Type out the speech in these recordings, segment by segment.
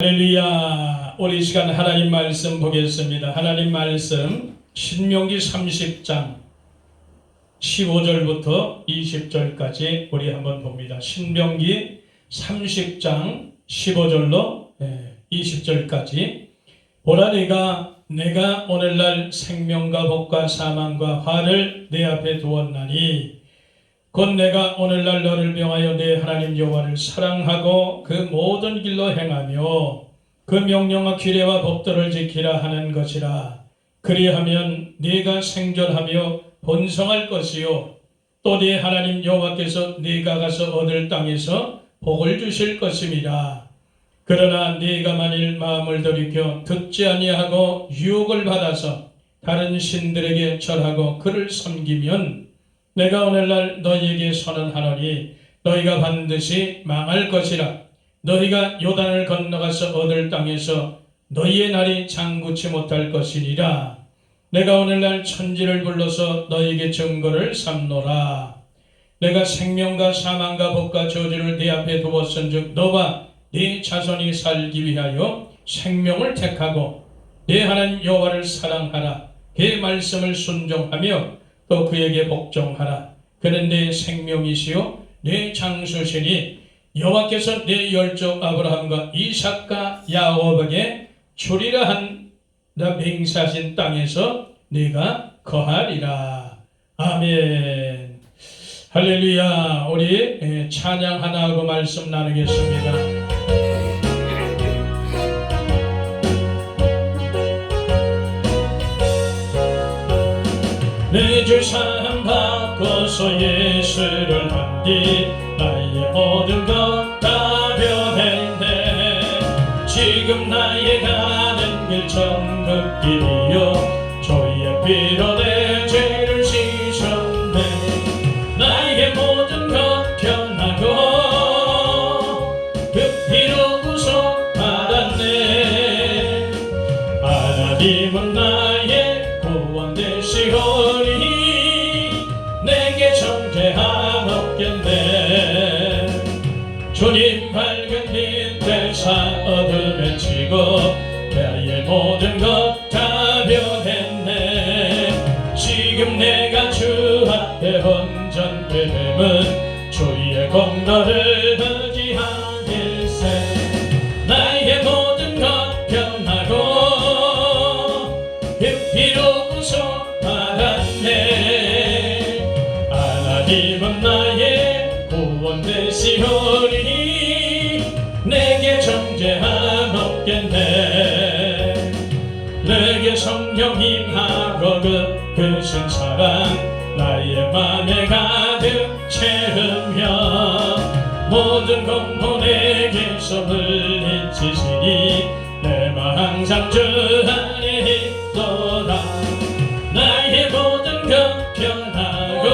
할렐루야. 우리 이 시간 하나님 말씀 보겠습니다. 하나님 말씀 신명기 30장 15절부터 20절까지 우리 한번 봅니다. 신명기 30장 15절로 20절까지 보라, 내가 오늘날 생명과 복과 사망과 화를 내 앞에 두었나니 곧 내가 오늘날 너를 명하여 내 하나님 여호와를 사랑하고 그 모든 길로 행하며 그 명령과 규례와 법도를 지키라 하는 것이라. 그리하면 네가 생존하며 번성할 것이요 또 네 하나님 여호와께서 네가 가서 얻을 땅에서 복을 주실 것임이라. 그러나 네가 만일 마음을 돌이켜 듣지 아니하고 유혹을 받아서 다른 신들에게 절하고 그를 섬기면 내가 오늘날 너희에게 선언하노니 너희가 반드시 망할 것이라. 너희가 요단을 건너가서 얻을 땅에서 너희의 날이 장구치 못할 것이니라. 내가 오늘날 천지를 불러서 너희에게 증거를 삼노라. 내가 생명과 사망과 복과 저주를 네 앞에 두었은즉 너와 네 자손이 살기 위하여 생명을 택하고 네 하나님 여호와를 사랑하라. 그의 말씀을 순종하며 또 그에게 복종하라. 그는 내 생명이시요 내 장수시니 여호와께서 내 열조 아브라함과 이삭과 야곱에게 주리라 한 맹세하신 땅에서 네가 거하리라. 아멘. 할렐루야. 우리 찬양 하나 하고 말씀 나누겠습니다. 내 주 사랑 바꿔서 예수를 남기 나의 모든 것 다 변했네. 지금 나의 가는 길 천국길이요 주의 피로 내 죄를 씻었네. 나의 모든 것 변하고 그 피로 구속받았네. 하나님은 나의 구원 되시오니 내게 정죄함 없겠네. 주님 밝은 빛에서 어둠에 치고 나의 모든 것 다 변했네. 지금 내가 주 앞에 온전케 됨은 주의 공로를 의지하길세. 나의 모든 것 변하고 그 피로 구속받았네. 하나님은 나의 구원 되시오니 내게 정죄함 없겠네. 내게 성령 임하고 크신 사랑 나의 맘에 가득 채우며 모든 공포 내게서 물리치시니 내 맘 항상 주 안에 있도다. 나의 모든 것 변하고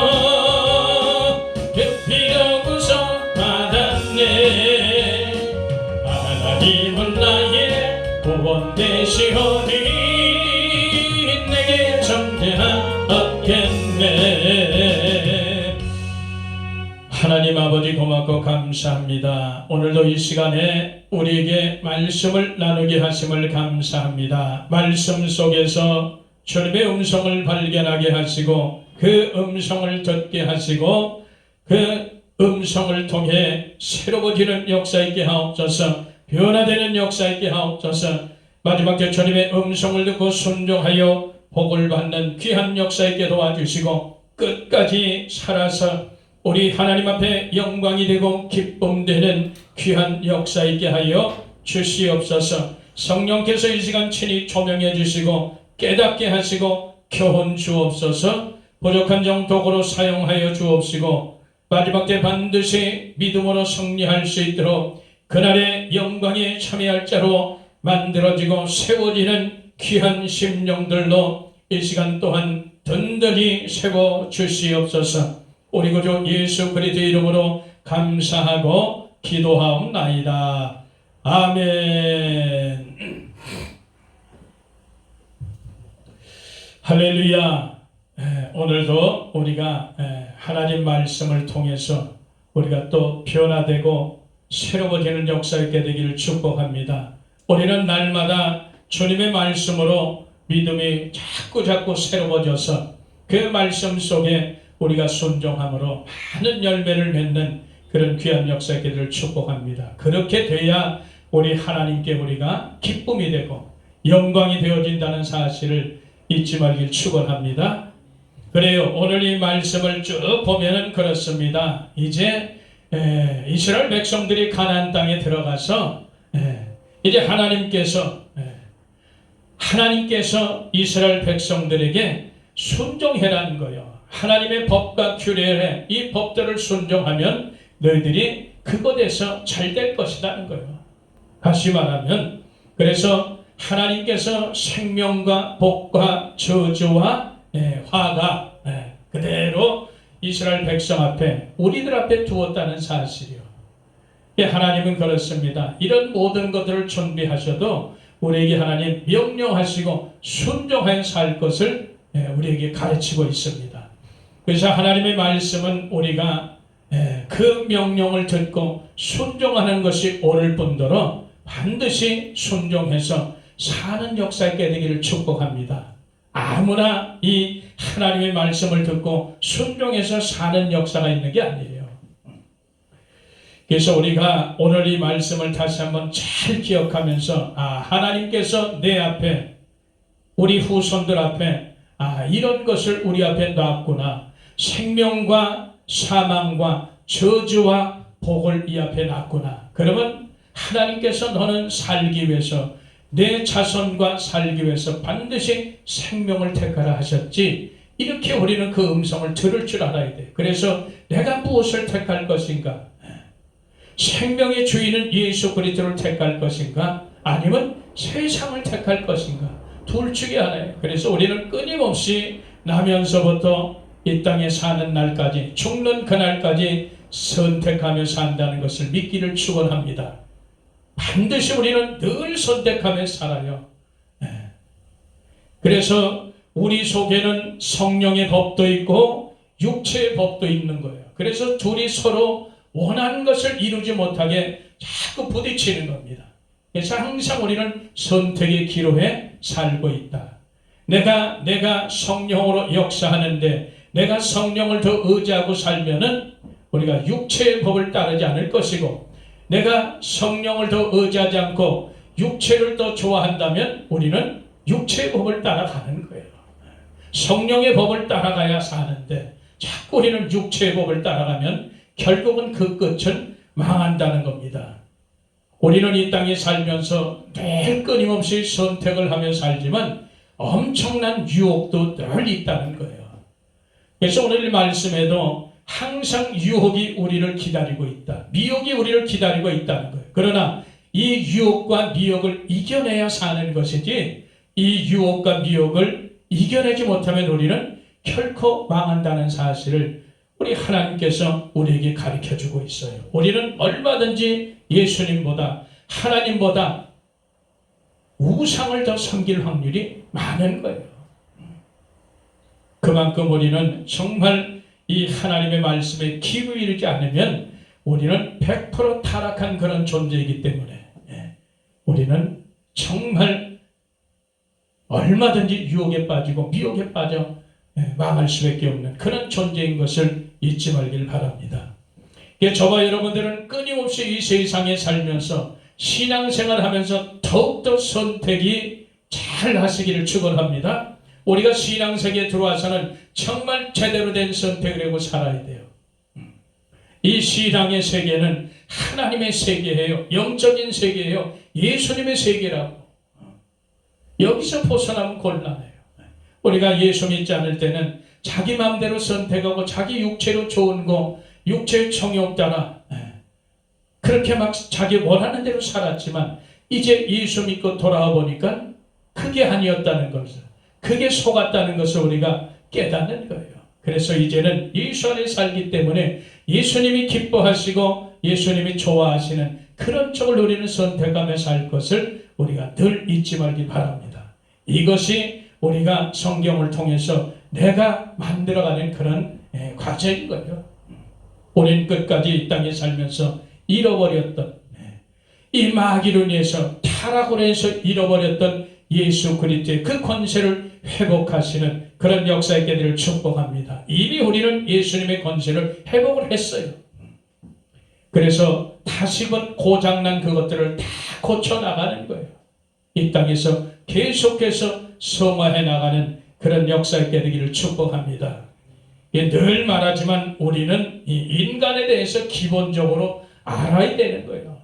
그 피로 구속받았네. 하나님은 나의 구원 되시오니 내게 정죄함 없겠네. 하나님 아버지 고맙고 감사합니다. 오늘도 이 시간에 우리에게 말씀을 나누게 하심을 감사합니다. 말씀 속에서 주님의 음성을 발견하게 하시고 그 음성을 듣게 하시고 그 음성을 통해 새로워지는 역사 있게 하옵소서. 변화되는 역사 있게 하옵소서. 마지막 때 주님의 음성을 듣고 순종하여 복을 받는 귀한 역사 있게 도와주시고 끝까지 살아서 우리 하나님 앞에 영광이 되고 기쁨 되는 귀한 역사 있게 하여 주시옵소서. 성령께서 이 시간 친히 조명해 주시고 깨닫게 하시고 교훈 주옵소서. 부족한 정 도구로 사용하여 주옵시고 마지막 때 반드시 믿음으로 승리할 수 있도록 그날의 영광에 참여할 자로 만들어지고 세워지는 귀한 심령들로 이 시간 또한 든든히 세워 주시옵소서. 우리 구주 예수 그리스도의 이름으로 감사하고 기도하옵나이다. 아멘. 할렐루야. 오늘도 우리가 하나님 말씀을 통해서 우리가 또 변화되고 새로워지는 역사 있게 되기를 축복합니다. 우리는 날마다 주님의 말씀으로 믿음이 자꾸 새로워져서 그 말씀 속에 우리가 순종함으로 많은 열매를 맺는 그런 귀한 역사 있기를 축복합니다. 그렇게 돼야 우리 하나님께 우리가 기쁨이 되고 영광이 되어진다는 사실을 잊지 말길 축원합니다. 그래요. 오늘 이 말씀을 쭉 보면은 그렇습니다. 이제 이스라엘 백성들이 가나안 땅에 들어가서 이제 하나님께서 이스라엘 백성들에게 순종해라는 거예요. 하나님의 법과 규례에 이 법들을 순종하면 너희들이 그곳에서 잘 될 것이라는 거예요. 다시 말하면 그래서 하나님께서 생명과 복과 저주와 화가 그대로 이스라엘 백성 앞에 우리들 앞에 두었다는 사실이요. 하나님은 그렇습니다. 이런 모든 것들을 준비하셔도 우리에게 하나님 명령하시고 순종하여 살 것을 우리에게 가르치고 있습니다. 그래서 하나님의 말씀은 우리가 그 명령을 듣고 순종하는 것이 옳을 뿐더러 반드시 순종해서 사는 역사 있게 되기를 축복합니다. 아무나 이 하나님의 말씀을 듣고 순종해서 사는 역사가 있는 게 아니에요. 그래서 우리가 오늘 이 말씀을 다시 한번 잘 기억하면서 하나님께서 내 앞에 우리 후손들 앞에 이런 것을 우리 앞에 놨구나. 생명과 사망과 저주와 복을 이 앞에 놨구나. 그러면 하나님께서 너는 살기 위해서 내 자손과 살기 위해서 반드시 생명을 택하라 하셨지. 이렇게 우리는 그 음성을 들을 줄 알아야 돼. 그래서 내가 무엇을 택할 것인가? 생명의 주인은 예수 그리스도를 택할 것인가? 아니면 세상을 택할 것인가? 둘 중에 하나예요. 그래서 우리는 끊임없이 나면서부터 이 땅에 사는 날까지 죽는 그날까지 선택하며 산다는 것을 믿기를 축원합니다. 반드시 우리는 늘 선택하며 살아요. 그래서 우리 속에는 성령의 법도 있고 육체의 법도 있는 거예요. 그래서 둘이 서로 원하는 것을 이루지 못하게 자꾸 부딪히는 겁니다. 그래서 항상 우리는 선택의 기로에 살고 있다. 내가 성령으로 역사하는데 내가 성령을 더 의지하고 살면은 우리가 육체의 법을 따르지 않을 것이고, 내가 성령을 더 의지하지 않고 육체를 더 좋아한다면 우리는 육체의 법을 따라가는 거예요. 성령의 법을 따라가야 사는데 자꾸 우리는 육체의 법을 따라가면 결국은 그 끝은 망한다는 겁니다. 우리는 이 땅에 살면서 매일 끊임없이 선택을 하며 살지만 엄청난 유혹도 늘 있다는 거예요. 그래서 오늘 말씀에도 항상 유혹이 우리를 기다리고 있다. 미혹이 우리를 기다리고 있다는 거예요. 그러나 이 유혹과 미혹을 이겨내야 사는 것이지, 이 유혹과 미혹을 이겨내지 못하면 우리는 결코 망한다는 사실을 우리 하나님께서 우리에게 가르쳐주고 있어요. 우리는 얼마든지 예수님보다 하나님보다 우상을 더 섬길 확률이 많은 거예요. 그만큼 우리는 정말 이 하나님의 말씀에 기로 이르지 않으면 우리는 100% 타락한 그런 존재이기 때문에 우리는 정말 얼마든지 유혹에 빠지고 미혹에 빠져 망할 수밖에 없는 그런 존재인 것을 잊지 말길 바랍니다. 저와 여러분들은 끊임없이 이 세상에 살면서 신앙생활을 하면서 더욱더 선택이 잘 하시기를 축원합니다. 우리가 신앙세계에 들어와서는 정말 제대로 된 선택을 하고 살아야 돼요. 이 신앙의 세계는 하나님의 세계예요. 영적인 세계예요. 예수님의 세계라고. 여기서 벗어나면 곤란해요. 우리가 예수 믿지 않을 때는 자기 마음대로 선택하고 자기 육체로 좋은 거, 육체의 정욕 따라 그렇게 막 자기 원하는 대로 살았지만 이제 예수 믿고 돌아와 보니까 그게 아니었다는 것을, 그게 속았다는 것을 우리가 깨닫는 거예요. 그래서 이제는 예수 안에 살기 때문에 예수님이 기뻐하시고 예수님이 좋아하시는 그런 쪽을 우리는 선택하며 살 것을 우리가 늘 잊지 말기 바랍니다. 이것이 우리가 성경을 통해서 내가 만들어가는 그런 과정인 거예요. 우리는 끝까지 이 땅에 살면서 잃어버렸던 이 마귀로 인해서 타락으로 해서 잃어버렸던 예수 그리스도의 그 권세를 회복하시는 그런 역사의 때들을 축복합니다. 이미 우리는 예수님의 권세를 회복을 했어요. 그래서 다시금 고장난 그것들을 다 고쳐나가는 거예요. 이 땅에서 계속해서 성화해 나가는 그런 역사의 때되기를 축복합니다. 늘 말하지만 우리는 이 인간에 대해서 기본적으로 알아야 되는 거예요.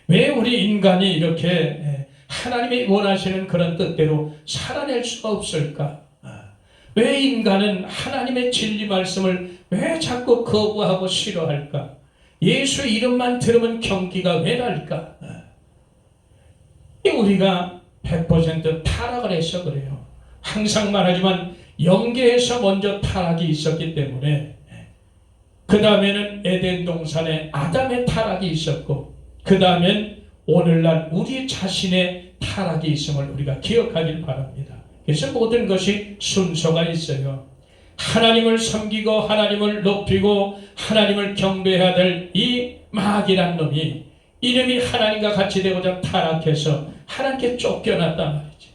왜 우리 인간이 이렇게 하나님이 원하시는 그런 뜻대로 살아낼 수가 없을까? 왜 인간은 하나님의 진리 말씀을 왜 자꾸 거부하고 싫어할까? 예수 이름만 들으면 경기가 왜 날까? 우리가 100% 타락을 해서 그래요. 항상 말하지만 영계에서 먼저 타락이 있었기 때문에 그 다음에는 에덴 동산에 아담의 타락이 있었고 그 다음엔 오늘날 우리 자신의 타락이 있음을 우리가 기억하길 바랍니다. 그래서 모든 것이 순서가 있어요. 하나님을 섬기고 하나님을 높이고 하나님을 경배해야 될 이 마귀란 놈이 이름이 하나님과 같이 되고자 타락해서 하나님께 쫓겨났단 말이죠.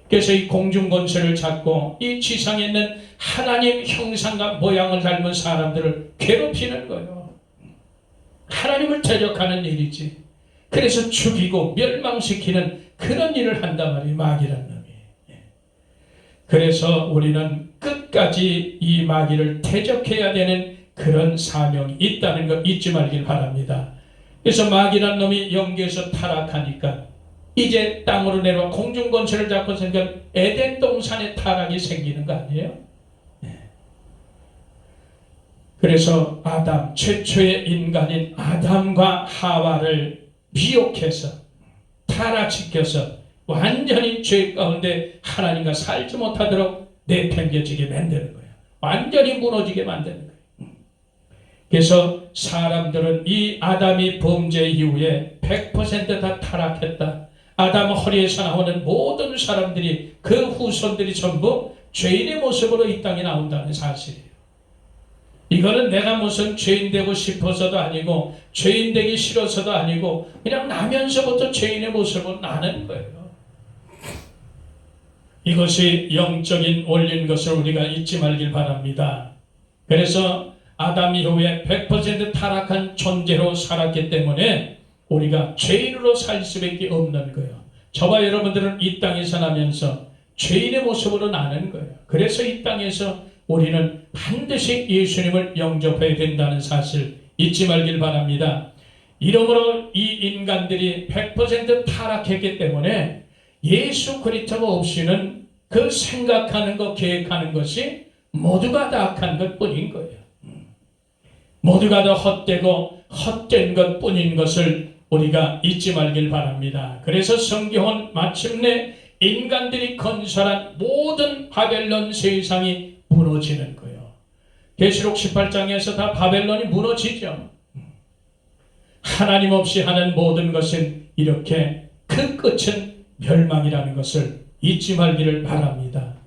그래서 이 공중권세를 잡고 이 지상에 있는 하나님 형상과 모양을 닮은 사람들을 괴롭히는 거예요. 하나님을 대적하는 일이지. 그래서 죽이고 멸망시키는 그런 일을 한단 말이에요. 마귀란 놈이. 그래서 우리는 끝까지 이 마귀를 대적해야 되는 그런 사명이 있다는 거 잊지 말길 바랍니다. 그래서 마귀란 놈이 영계에서 타락하니까 이제 땅으로 내려와 공중권세를 잡고 생긴 에덴 동산에 타락이 생기는 거 아니에요? 그래서 아담, 최초의 인간인 아담과 하와를 미혹해서 타락시켜서 완전히 죄 가운데 하나님과 살지 못하도록 내팽겨지게 만드는 거예요. 완전히 무너지게 만드는 거예요. 그래서 사람들은 이 아담이 범죄 이후에 100% 다 타락했다. 아담 허리에서 나오는 모든 사람들이 그 후손들이 전부 죄인의 모습으로 이 땅에 나온다는 사실이에요. 이거는 내가 무슨 죄인 되고 싶어서도 아니고 죄인 되기 싫어서도 아니고 그냥 나면서부터 죄인의 모습으로 나는 거예요. 이것이 영적인 원리인 것을 우리가 잊지 말길 바랍니다. 그래서 아담 이후에 100% 타락한 존재로 살았기 때문에 우리가 죄인으로 살 수밖에 없는 거예요. 저와 여러분들은 이 땅에서 나면서 죄인의 모습으로 나는 거예요. 그래서 이 땅에서 우리는 반드시 예수님을 영접해야 된다는 사실 잊지 말길 바랍니다. 이러므로 이 인간들이 100% 타락했기 때문에 예수 그리스도가 없이는 그 생각하는 것, 계획하는 것이 모두가 다 악한 것뿐인 거예요. 모두가 다 헛되고 헛된 것뿐인 것을 우리가 잊지 말길 바랍니다. 그래서 성경은 마침내 인간들이 건설한 모든 바벨론 세상이 무너지는 거예요. 계시록 18장에서 다 바벨론이 무너지죠. 하나님 없이 하는 모든 것은 이렇게 그 끝은 멸망이라는 것을 잊지 말기를 바랍니다.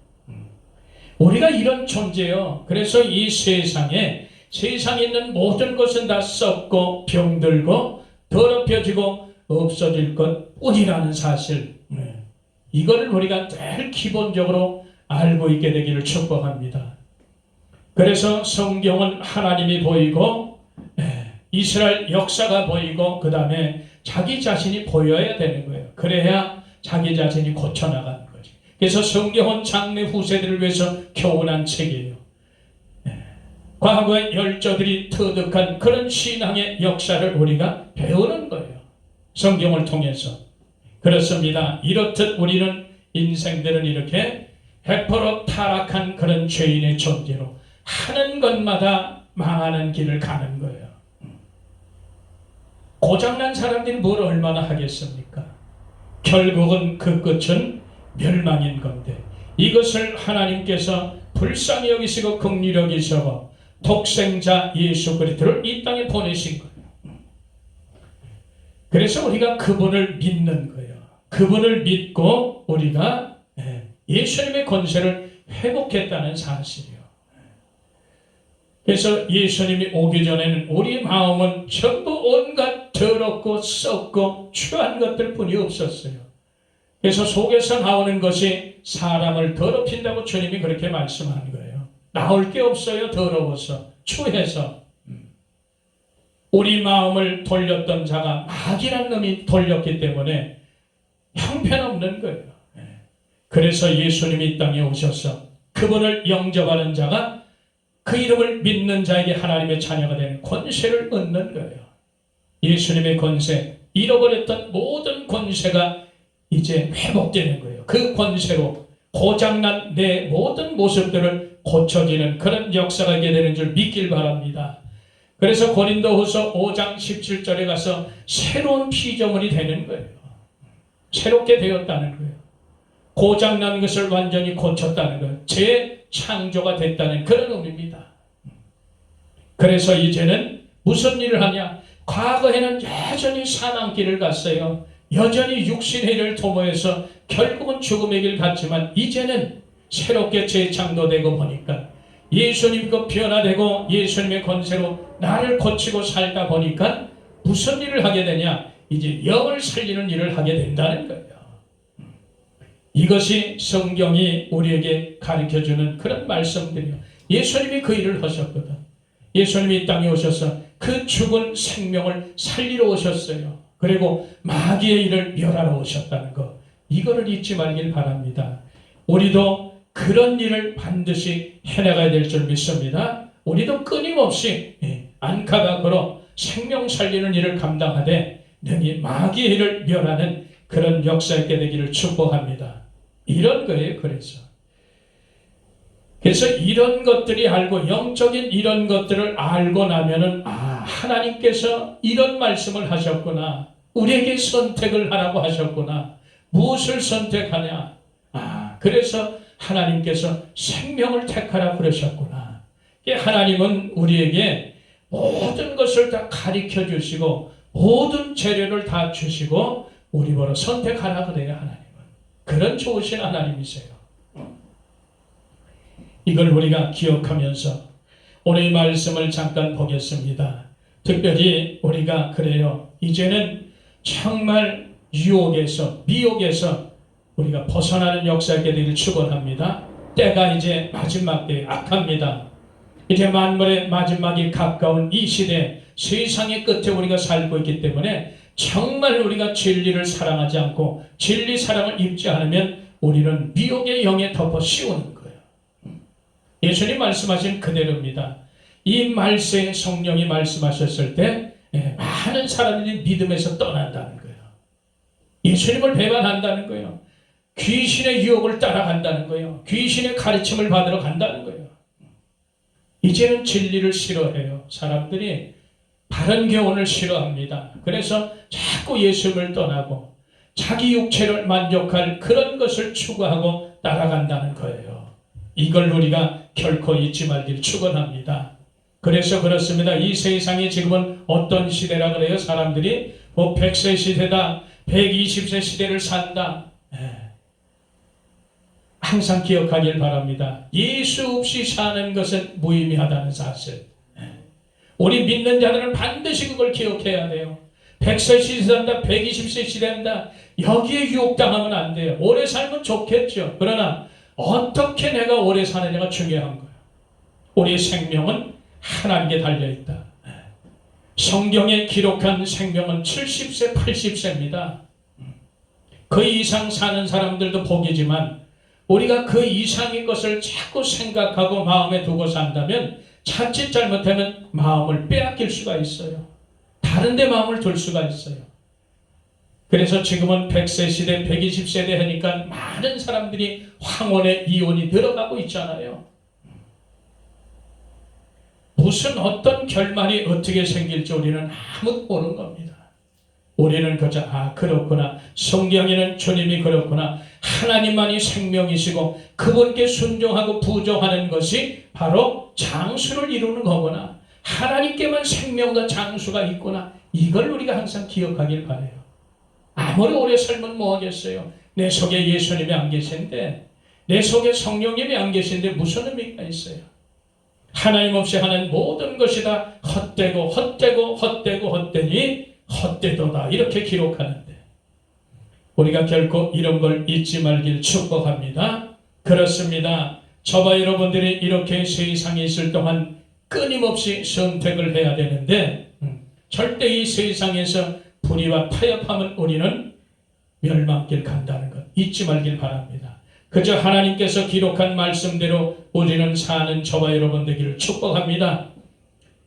우리가 이런 존재요. 그래서 이 세상에 있는 모든 것은 다 썩고 병들고 더럽혀지고 없어질 것 뿐이라는 사실. 이거를 우리가 제일 기본적으로 알고 있게 되기를 축복합니다. 그래서 성경은 하나님이 보이고 이스라엘 역사가 보이고 그 다음에 자기 자신이 보여야 되는 거예요. 그래야 자기 자신이 고쳐나가는 거지. 그래서 성경은 장래 후세들을 위해서 교훈한 책이에요. 과거의 열조들이 터득한 그런 신앙의 역사를 우리가 배우는 거예요. 성경을 통해서. 그렇습니다. 이렇듯 우리는 인생들은 이렇게 100% 타락한 그런 죄인의 존재로 하는 것마다 망하는 길을 가는 거예요. 고장난 사람들이 뭘 얼마나 하겠습니까? 결국은 그 끝은 멸망인 건데 이것을 하나님께서 불쌍히 여기시고 긍휼히 여기시고 독생자 예수 그리스도를 이 땅에 보내신 거예요. 그래서 우리가 그분을 믿는 거예요. 그분을 믿고 우리가 예수님의 권세를 회복했다는 사실이에요. 그래서 예수님이 오기 전에는 우리 마음은 전부 온갖 더럽고 썩고 추한 것들뿐이 없었어요. 그래서 속에서 나오는 것이 사람을 더럽힌다고 주님이 그렇게 말씀하는 거예요. 나올 게 없어요. 더러워서 추해서. 우리 마음을 돌렸던 자가 마귀란 놈이 돌렸기 때문에 형편없는 거예요. 그래서 예수님이 이 땅에 오셔서 그분을 영접하는 자가 그 이름을 믿는 자에게 하나님의 자녀가 되는 권세를 얻는 거예요. 예수님의 권세, 잃어버렸던 모든 권세가 이제 회복되는 거예요. 그 권세로 고장난 내 모든 모습들을 고쳐지는 그런 역사가 있게 되는 줄 믿길 바랍니다. 그래서 고린도후서 5장 17절에 가서 새로운 피조물이 되는 거예요. 새롭게 되었다는 거예요. 고장난 것을 완전히 고쳤다는 거예요. 재창조가 됐다는 그런 의미입니다. 그래서 이제는 무슨 일을 하냐? 과거에는 여전히 사망길을 갔어요. 여전히 육신의 일을 도모해서 결국은 죽음의 길 갔지만 이제는 새롭게 재창조되고 보니까 예수님과 변화되고 예수님의 권세로 나를 고치고 살다 보니까 무슨 일을 하게 되냐? 이제 영을 살리는 일을 하게 된다는 거예요. 이것이 성경이 우리에게 가르쳐주는 그런 말씀들이요. 예수님이 그 일을 하셨거든. 예수님이 이 땅에 오셔서 그 죽은 생명을 살리러 오셨어요. 그리고 마귀의 일을 멸하러 오셨다는 것. 이거를 잊지 말길 바랍니다. 우리도 그런 일을 반드시 해나가야 될 줄 믿습니다. 우리도 끊임없이 안카가 걸어 생명 살리는 일을 감당하되 능히 마귀의 일을 멸하는 그런 역사 있게 되기를 축복합니다. 이런 거예요. 그래서 이런 것들이 알고 영적인 이런 것들을 알고 나면은 하나님께서 이런 말씀을 하셨구나. 우리에게 선택을 하라고 하셨구나. 무엇을 선택하냐? 그래서 하나님께서 생명을 택하라 그러셨구나. 하나님은 우리에게 모든 것을 다 가르쳐 주시고 모든 재료를 다 주시고 우리 보러 선택하라 그래요. 하나님은 그런 좋으신 하나님이세요. 이걸 우리가 기억하면서 오늘 이 말씀을 잠깐 보겠습니다. 특별히 우리가 그래요. 이제는 정말 유혹에서 미혹에서 우리가 벗어나는 역사에게 되기를 축원합니다. 때가 이제 마지막 때 악합니다. 이제 만물의 마지막이 가까운 이 시대 세상의 끝에 우리가 살고 있기 때문에 정말 우리가 진리를 사랑하지 않고 진리 사랑을 입지 않으면 우리는 미혹의 영에 덮어 씌우는 거예요. 예수님 말씀하신 그대로입니다. 이 말씀에 성령이 말씀하셨을 때 많은 사람들이 믿음에서 떠난다는 거예요. 예수님을 배반한다는 거예요. 귀신의 유혹을 따라간다는 거예요. 귀신의 가르침을 받으러 간다는 거예요. 이제는 진리를 싫어해요. 사람들이 바른 교훈을 싫어합니다. 그래서 자꾸 예수님을 떠나고 자기 육체를 만족할 그런 것을 추구하고 따라간다는 거예요. 이걸 우리가 결코 잊지 말기를 축원합니다. 그래서 그렇습니다. 이 세상이 지금은 어떤 시대라 그래요? 사람들이 100세 시대다, 120세 시대를 산다. 항상 기억하길 바랍니다. 예수 없이 사는 것은 무의미하다는 사실. 우리 믿는 자들은 반드시 그걸 기억해야 돼요. 100세 시대한다, 120세 시대한다. 여기에 유혹당하면 안 돼요. 오래 살면 좋겠죠. 그러나 어떻게 내가 오래 사느냐가 중요한 거예요. 우리의 생명은 하나님께 달려있다. 성경에 기록한 생명은 70세, 80세입니다. 그 이상 사는 사람들도 복이지만 우리가 그 이상의 것을 자꾸 생각하고 마음에 두고 산다면 자칫 잘못하면 마음을 빼앗길 수가 있어요. 다른 데 마음을 둘 수가 있어요. 그래서 지금은 100세 시대, 120세대 하니까 많은 사람들이 황혼의 이혼이 늘어가고 있잖아요. 무슨 어떤 결말이 어떻게 생길지 우리는 아무도 모르는 겁니다. 우리는 그저 그렇구나. 성경에는 주님이 그렇구나. 하나님만이 생명이시고 그분께 순종하고 부정하는 것이 바로 장수를 이루는 거구나. 하나님께만 생명과 장수가 있구나. 이걸 우리가 항상 기억하길 바라요. 아무리 오래 살면 뭐 하겠어요. 내 속에 예수님이 안 계신데, 내 속에 성령님이 안 계신데 무슨 의미가 있어요. 하나님 없이 하는 모든 것이 다 헛되고 헛되고 헛되고 헛되니 헛되도다 이렇게 기록하는데 우리가 결코 이런 걸 잊지 말길 축복합니다. 그렇습니다. 저와 여러분들이 이렇게 세상에 있을 동안 끊임없이 선택을 해야 되는데 절대 이 세상에서 불의와 타협하면 우리는 멸망길 간다는 것 잊지 말길 바랍니다. 그저 하나님께서 기록한 말씀대로 우리는 사는 저와 여러분 되기를 축복합니다.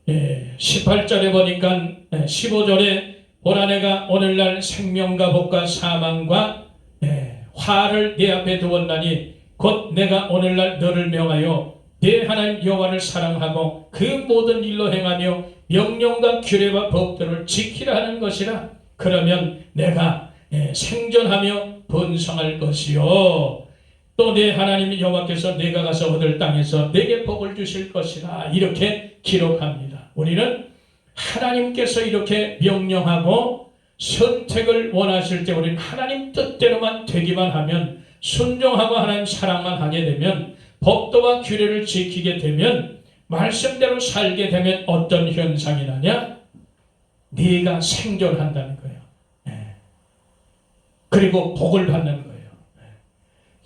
18절에 보니까 15절에 보라 내가 오늘날 생명과 복과 사망과 화를 내 앞에 두었나니 곧 내가 오늘날 너를 명하여 내 하나님 여호와를 사랑하고 그 모든 일로 행하며 명령과 규례와 법들을 지키라 하는 것이라. 그러면 내가 생존하며 번성할 것이요 또 내 하나님 여호와께서 내가 가서 얻을 땅에서 내게 복을 주실 것이라 이렇게 기록합니다. 우리는 하나님께서 이렇게 명령하고 선택을 원하실 때 우리는 하나님 뜻대로만 되기만 하면 순종하고 하나님 사랑만 하게 되면 법도와 규례를 지키게 되면 말씀대로 살게 되면 어떤 현상이 나냐? 네가 생존한다는 거예요. 그리고 복을 받는 거예요.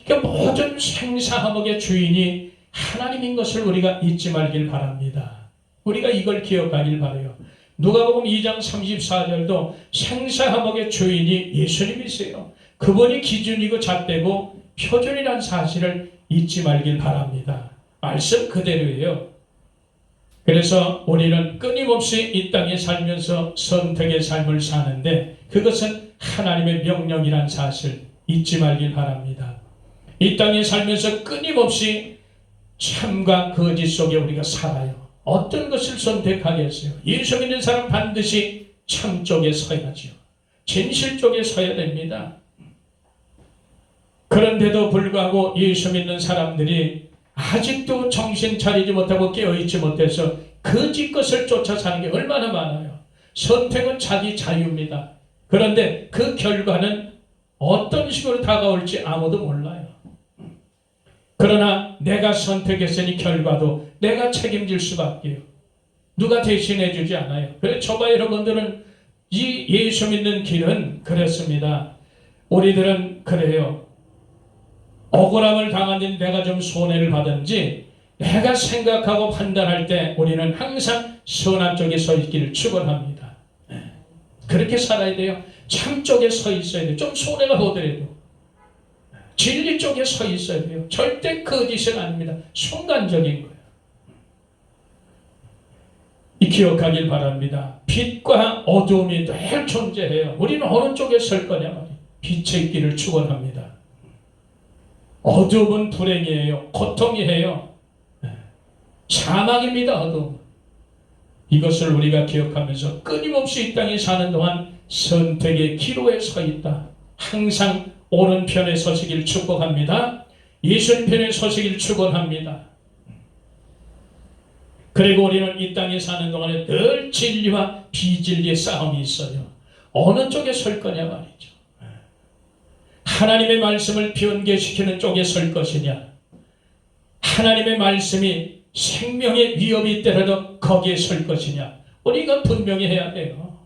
그러니까 모든 생사화목의 주인이 하나님인 것을 우리가 잊지 말길 바랍니다. 우리가 이걸 기억하길 바라요. 누가복음 2장 34절도 생사화목의 주인이 예수님이세요. 그분이 기준이고 잣대고 표준이라는 사실을 잊지 말길 바랍니다. 말씀 그대로예요. 그래서 우리는 끊임없이 이 땅에 살면서 선택의 삶을 사는데 그것은 하나님의 명령이란 사실 잊지 말길 바랍니다. 이 땅에 살면서 끊임없이 참과 거짓 속에 우리가 살아요. 어떤 것을 선택하겠어요? 예수 믿는 사람 반드시 참 쪽에 서야죠. 진실 쪽에 서야 됩니다. 그런데도 불구하고 예수 믿는 사람들이 아직도 정신 차리지 못하고 깨어있지 못해서 거짓 것을 쫓아 사는 게 얼마나 많아요. 선택은 자기 자유입니다. 그런데 그 결과는 어떤 식으로 다가올지 아무도 몰라요. 그러나 내가 선택했으니 결과도 내가 책임질 수밖에요. 누가 대신해 주지 않아요. 그래서 저와 여러분들은 이 예수 믿는 길은 그렇습니다. 우리들은 그래요. 억울함을 당하든 내가 좀 손해를 받은지 내가 생각하고 판단할 때 우리는 항상 선한 쪽에 서 있기를 축원합니다. 그렇게 살아야 돼요. 참 쪽에 서 있어야 돼요. 좀 손해가 보더라도 진리 쪽에 서 있어야 돼요. 절대 거짓은 아닙니다. 순간적인 거예요. 이 기억하길 바랍니다. 빛과 어두움이 늘 존재해요. 우리는 어느 쪽에 설 거냐 말이에요. 빛의 길을 축원합니다. 어두움은 불행이에요. 고통이에요. 사망입니다. 어두움. 이것을 우리가 기억하면서 끊임없이 이 땅에 사는 동안 선택의 기로에 서 있다. 항상 오른편에 서시길 축복합니다. 예수님 편에 서시길 축원합니다. 그리고 우리는 이 땅에 사는 동안에 늘 진리와 비진리의 싸움이 있어요. 어느 쪽에 설 거냐 말이죠. 하나님의 말씀을 변개시키는 쪽에 설 것이냐, 하나님의 말씀이 생명의 위협이 있더라도 거기에 설 것이냐, 우리가 분명히 해야 돼요.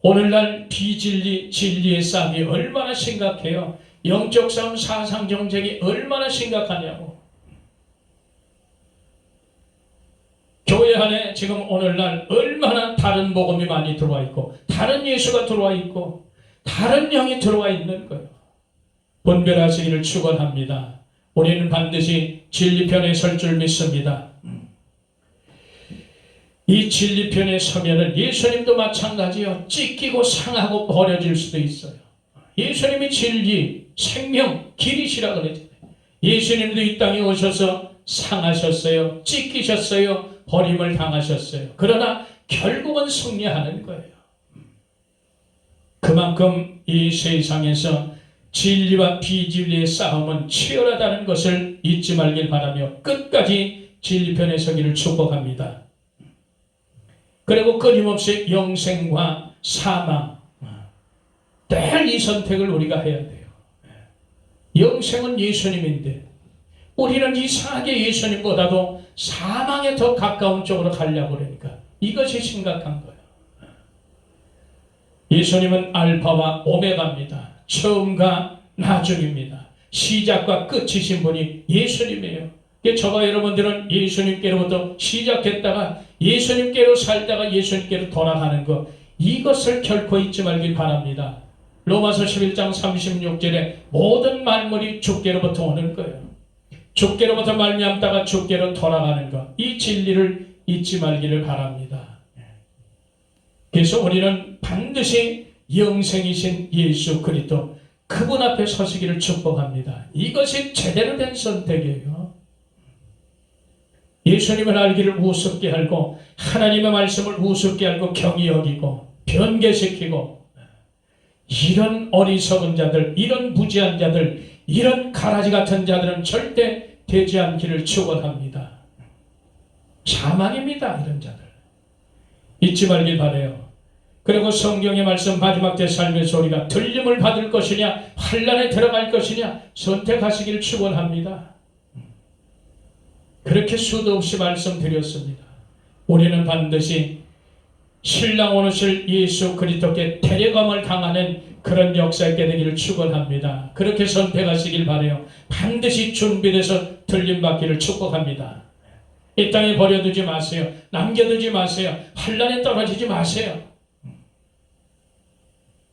오늘날 비진리, 진리의 싸움이 얼마나 심각해요. 영적 싸움, 사상 정쟁이 얼마나 심각하냐고. 교회 안에 지금 오늘날 얼마나 다른 복음이 많이 들어와 있고 다른 예수가 들어와 있고 다른 영이 들어와 있는 거예요. 분별하시기를 축원합니다. 우리는 반드시 진리편에 설 줄 믿습니다. 이 진리편에 서면은 예수님도 마찬가지요. 찢기고 상하고 버려질 수도 있어요. 예수님이 진리, 생명, 길이시라 그러잖아요. 예수님도 이 땅에 오셔서 상하셨어요. 찢기셨어요. 버림을 당하셨어요. 그러나 결국은 승리하는 거예요. 그만큼 이 세상에서 진리와 비진리의 싸움은 치열하다는 것을 잊지 말길 바라며 끝까지 진리편에 서기를 축복합니다. 그리고 끊임없이 영생과 사망, 늘 이 선택을 우리가 해야 돼요. 영생은 예수님인데 우리는 이상하게 예수님보다도 사망에 더 가까운 쪽으로 가려고 그러니까 이것이 심각한 거예요. 예수님은 알파와 오메가입니다. 처음과 나중입니다. 시작과 끝이신 분이 예수님이에요. 저와 여러분들은 예수님께로부터 시작했다가 예수님께로 살다가 예수님께로 돌아가는 것, 이것을 결코 잊지 말길 바랍니다. 로마서 11장 36절에 모든 만물이 주께로부터 오는 거예요. 주께로부터 말미암다가 주께로 돌아가는 것, 이 진리를 잊지 말기를 바랍니다. 그래서 우리는 반드시 영생이신 예수 그리스도 그분 앞에 서시기를 축복합니다. 이것이 제대로 된 선택이에요. 예수님을 알기를 우습게 알고 하나님의 말씀을 우습게 알고 경히 여기고 변개시키고, 이런 어리석은 자들, 이런 무지한 자들, 이런 가라지 같은 자들은 절대 되지 않기를 축원합니다. 사망입니다. 이런 자들 잊지 말길 바라요. 그리고 성경의 말씀 마지막 때 삶에서 우리가 들림을 받을 것이냐 환난에 들어갈 것이냐 선택하시기를 축원합니다. 그렇게 수도 없이 말씀드렸습니다. 우리는 반드시 신랑 오실 예수 그리스도께 데려감을 당하는 그런 역사 있게 되기를 축원합니다. 그렇게 선택하시길 바라요. 반드시 준비돼서 들림받기를 축복합니다. 이 땅에 버려두지 마세요. 남겨두지 마세요. 환난에 떨어지지 마세요.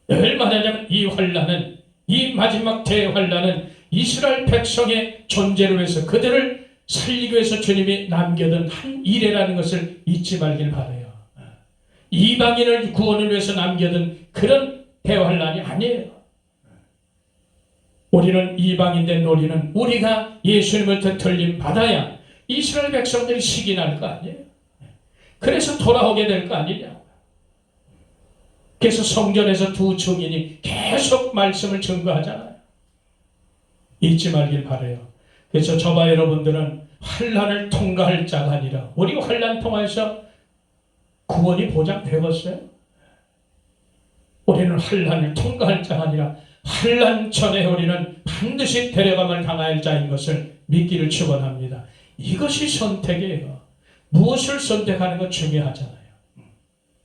늘 말하자면 이 환난은, 이 마지막 대환난은 이스라엘 백성의 존재를 위해서, 그들을 살리기 위해서 주님이 남겨둔 한 일이라는 것을 잊지 말길 바라요. 이방인을 구원을 위해서 남겨둔 그런 대환난이 아니에요. 우리는 이방인 된 우리는 우리가 예수님을 들림 받아야 이스라엘 백성들이 식이 날 거 아니에요. 그래서 돌아오게 될 거 아니냐. 그래서 성전에서 두 증인이 계속 말씀을 증거하잖아요. 잊지 말길 바라요. 그래서 저와 여러분들은 환난을 통과할 자가 아니라, 우리가 환난 통해서 구원이 보장되었어요? 우리는 환난을 통과할 자가 아니라 환난 전에 우리는 반드시 데려감을 당할 자인 것을 믿기를 축원합니다. 이것이 선택이에요. 무엇을 선택하는 것 중요하잖아요.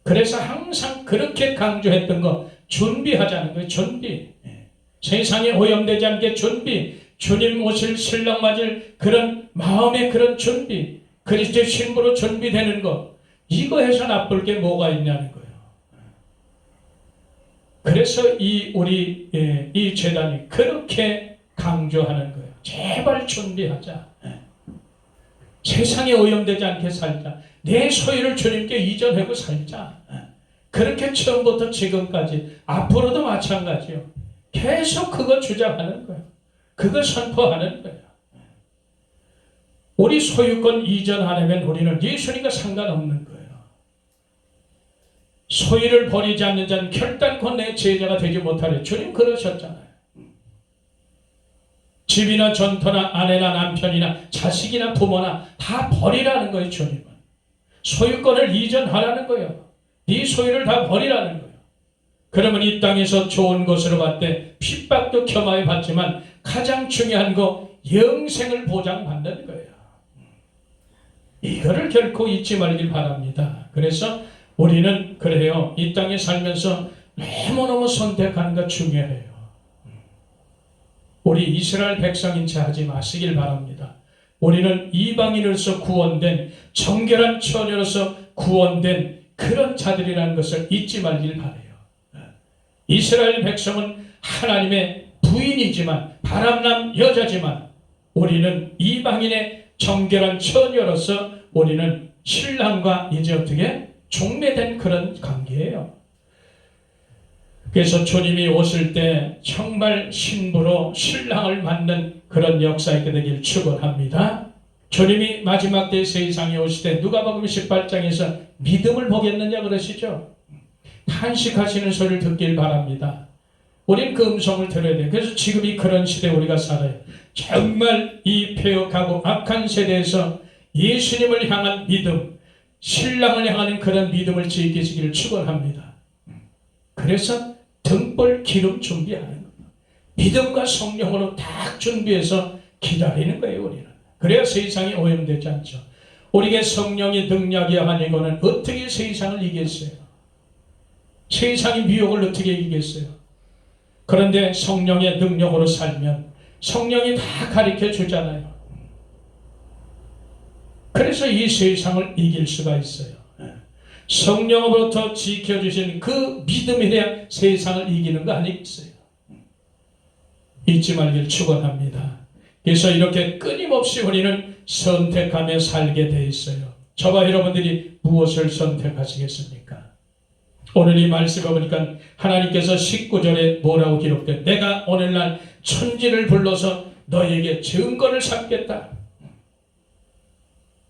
그래서 항상 그렇게 강조했던 거, 준비하자는 거예요. 준비. 세상에 오염되지 않게 준비. 주님 오실 신랑 맞을 그런 마음의 그런 준비, 그리스도의 신부로 준비되는 것, 이거 해서 나쁠 게 뭐가 있냐는 거예요. 그래서 우리 재단이 그렇게 강조하는 거예요. 제발 준비하자. 세상에 오염되지 않게 살자. 내 소유를 주님께 이전하고 살자. 그렇게 처음부터 지금까지, 앞으로도 마찬가지요. 계속 그거 주장하는 거예요. 그거 선포하는 거예요. 우리 소유권 이전 안 하면 우리는 예수님과 상관없는 거예요. 소유를 버리지 않는 자는 결단코 내 제자가 되지 못하려. 주님 그러셨잖아요. 집이나 전토나 아내나 남편이나 자식이나 부모나 다 버리라는 거예요. 주님은 소유권을 이전하라는 거예요. 네 소유를 다 버리라는 거예요. 그러면 이 땅에서 좋은 것으로 봤대 핍박도 겸하여 받지만 가장 중요한 거 영생을 보장받는 거예요. 이거를 결코 잊지 말길 바랍니다. 그래서 우리는 그래요. 이 땅에 살면서 너무너무 선택하는 거 중요해요. 우리 이스라엘 백성인 채 하지 마시길 바랍니다. 우리는 이방인으로서 구원된, 정결한 처녀로서 구원된 그런 자들이라는 것을 잊지 말길 바라요. 이스라엘 백성은 하나님의 부인이지만, 바람남 여자지만, 우리는 이방인의 정결한 처녀로서 우리는 신랑과 이제 어떻게 종매된 그런 관계예요. 그래서 주님이 오실 때 정말 신부로 신랑을 맞는 그런 역사 있게 되길 축원합니다. 주님이 마지막 때 세상에 오실 때 누가복음 18장에서 믿음을 보겠느냐 그러시죠. 탄식하시는 소리를 듣길 바랍니다. 우린 그 음성을 들어야 돼요. 그래서 지금 이 그런 시대에 우리가 살아요. 정말 이 폐역하고 악한 세대에서 예수님을 향한 믿음, 신랑을 향하는 그런 믿음을 지키시기를 축원합니다. 그래서 등불 기름 준비하는 거예요. 믿음과 성령으로 딱 준비해서 기다리는 거예요. 우리는. 그래야 세상이 오염되지 않죠. 우리에게 성령이 능력이 아니고는 어떻게 세상을 이겼어요? 세상의 미혹을 어떻게 이기겠어요? 그런데 성령의 능력으로 살면 성령이 다 가르쳐 주잖아요. 그래서 이 세상을 이길 수가 있어요. 성령으로부터 지켜주신 그 믿음이야 세상을 이기는 거 아니겠어요? 잊지 말길 축원합니다. 그래서 이렇게 끊임없이 우리는 선택하며 살게 돼 있어요. 저와 여러분들이 무엇을 선택하시겠습니까? 오늘 이 말씀을 보니까 하나님께서 19절에 뭐라고 기록돼? 내가 오늘날 천지를 불러서 너에게 증거를 삼겠다.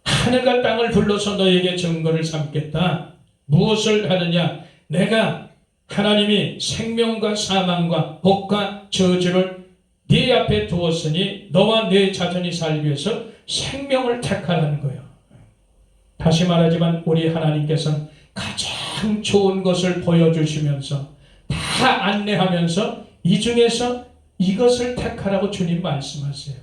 하늘과 땅을 불러서 너에게 증거를 삼겠다. 무엇을 하느냐? 내가 하나님이 생명과 사망과 복과 저주를 네 앞에 두었으니 너와 네 자손이 살기 위해서 생명을 택하라는 거예요. 다시 말하지만 우리 하나님께서는 가장 좋은 것을 보여주시면서 다 안내하면서 이 중에서 이것을 택하라고 주님 말씀하세요.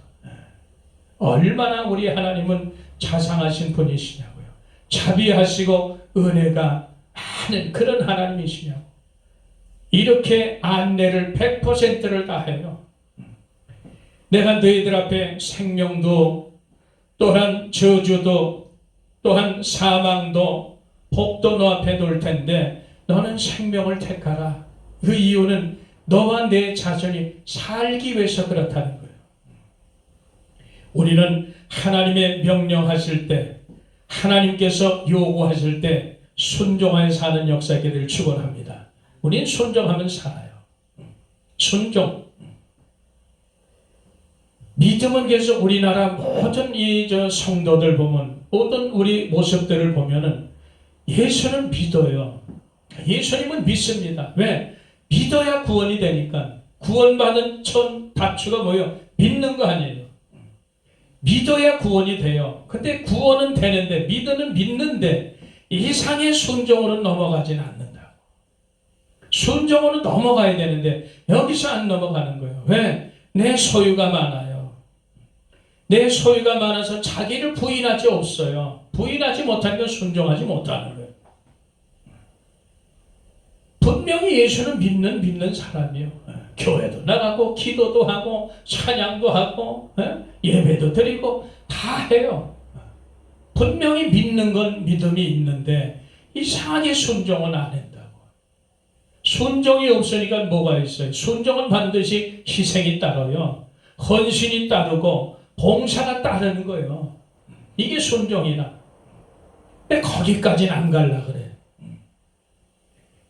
얼마나 우리 하나님은 자상하신 분이시냐고요. 자비하시고 은혜가 많은 그런 하나님이시냐고. 이렇게 안내를 100%를 다 해요. 내가 너희들 앞에 생명도 또한 저주도 또한 사망도 복도 너 앞에 놓을 텐데 너는 생명을 택하라. 그 이유는 너와 내 자손이 살기 위해서 그렇다는 거예요. 우리는 하나님의 명령하실 때 하나님께서 요구하실 때 순종하여 사는 역사가 되기를 축원합니다. 우리는 순종하면 살아요. 순종. 믿음은 계속 우리나라 모든 이 성도들 보면 모든 우리 모습들을 보면은 예수는 믿어요. 예수님은 믿습니다. 왜? 믿어야 구원이 되니까. 구원받은 천 다추가 뭐예요? 믿는 거 아니에요. 믿어야 구원이 돼요. 근데 구원은 되는데 믿어는 믿는데 이상의 순종으로 넘어가지는 않는다고. 순종으로 넘어가야 되는데 여기서 안 넘어가는 거예요. 왜? 내 소유가 많아요. 내 소유가 많아서 자기를 부인하지 없어요. 부인하지 못하면 순종하지 못하는 거예요. 분명히 예수는 믿는 사람이에요. 교회도 나가고 기도도 하고 찬양도 하고 예배도 드리고 다 해요. 분명히 믿는 건 믿음이 있는데 이상하게 순종은 안 한다고. 순종이 없으니까 뭐가 있어요? 순종은 반드시 희생이 따라요. 헌신이 따르고 봉사가 따르는 거예요. 이게 순종이나. 근데 거기까지는 안 갈라 그래.